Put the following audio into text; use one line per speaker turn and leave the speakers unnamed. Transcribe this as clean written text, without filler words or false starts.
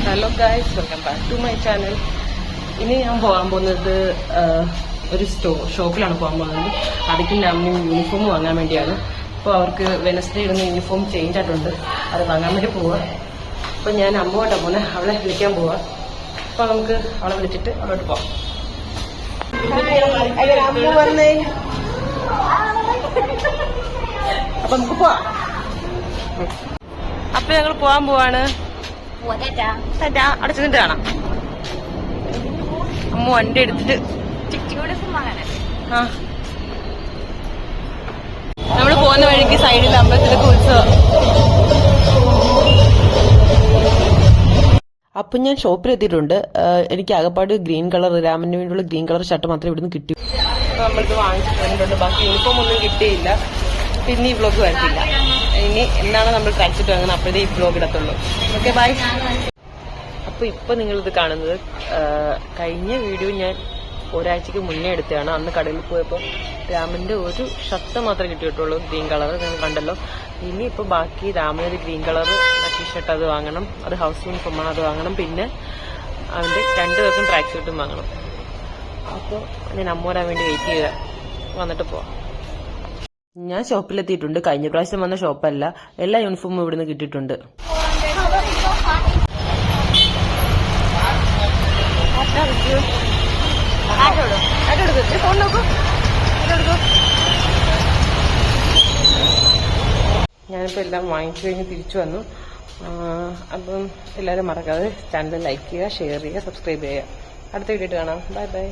Hello guys, welcome back to my channel. ഇനി ഞാൻ പോകാൻ പോകുന്നത് ഒരു ഷോപ്പിലാണ് പോകാൻ പോകുന്നത്. അതിക്കും അമ്മയും യൂണിഫോം വാങ്ങാൻ വേണ്ടിയാണ്. അപ്പോൾ അവർക്ക് വെനസ്ഡേ ഇടുന്ന യൂണിഫോം ചേഞ്ച് ആയിട്ടുണ്ട്, അത് വാങ്ങാൻ വേണ്ടി പോവുക. അപ്പോൾ ഞാൻ അമ്മോട്ടാണ് പോകുന്നത്, അവളെ വിളിക്കാൻ പോവുക. അപ്പോൾ നമുക്ക് അവളെ വിളിച്ചിട്ട് അവളോട്ട് പോവാം. അമ്മ വന്നേ, അപ്പൊ നമുക്ക് പോവാം. അപ്പൊ ഞങ്ങൾ പോവാൻ പോവാണ്. അടച്ചിട്ട് കാണാം. അമ്മ വണ്ടി എടുത്തിട്ട് നമ്മള് പോകുന്ന വഴിക്ക് സൈഡിൽ അമ്പലത്തിലൊക്കെ ഉത്സവം. അപ്പം ഞാൻ ഷോപ്പിലെത്തിയിട്ടുണ്ട്. എനിക്ക് ആകപ്പാട് ഗ്രീൻ കളർ, രാമന് വേണ്ടിയുള്ള ഗ്രീൻ കളർ ഷർട്ട് മാത്രമേ ഇവിടുന്ന് കിട്ടി. നമ്മളിത് വാങ്ങിച്ചിട്ടുണ്ട്, ബാക്കി യൂണിഫോം ഒന്നും കിട്ടിയില്ല. പിന്നെ ഈ വ്ലോഗ് വരത്തില്ല. ഇനി എന്നാണ് നമ്മൾ ട്രാക്സിറ്റ് വാങ്ങുന്നത്, അപ്പോഴേ ഈ വ്ലോഗ് ഇടത്തുള്ളൂ. Okay, by. അപ്പൊ ഇപ്പൊ നിങ്ങളിത് കാണുന്നത് കഴിഞ്ഞ വീഡിയോ ഞാൻ ഒരാഴ്ചക്ക് മുന്നേ എടുത്തതാണ്. അന്ന് കടയിൽ പോയപ്പോൾ രാമന്റെ ഒരു ഷർട്ട് മാത്രമേ കിട്ടിയിട്ടുള്ളൂ, ഗ്രീൻ കളർ. നിങ്ങൾ കണ്ടല്ലോ. ഇനി ഇപ്പൊ ബാക്കി രാമനൊരു ഗ്രീൻ കളർ ടീഷർട്ട് അത് വാങ്ങണം, അത് ഹൗസ് യൂണിഫോമാണ്, അത് വാങ്ങണം. പിന്നെ അവന്റെ 2 പേർക്കും ട്രാക്ക് സ്യൂട്ടും വാങ്ങണം. അപ്പോൾ ഞാൻ അമ്മ വരാൻ വേണ്ടി വെയിറ്റ് ചെയ്യുക, വന്നിട്ട് പോവാം. ഞാൻ ഷോപ്പിലെത്തിയിട്ടുണ്ട്. കഴിഞ്ഞ പ്രാവശ്യം വന്ന ഷോപ്പല്ല, എല്ലാ യൂണിഫോമും ഇവിടുന്ന് കിട്ടിയിട്ടുണ്ട്. ഞാനിപ്പോൾ എല്ലാം വാങ്ങിച്ചു കഴിഞ്ഞ് തിരിച്ചു വന്നു. അപ്പം എല്ലാവരും മറക്കാതെ ചാനൽ ലൈക്ക് ചെയ്യുക, ഷെയർ ചെയ്യുക, സബ്സ്ക്രൈബ് ചെയ്യുക. അടുത്ത വീഡിയോ കാണാം. Bye bye.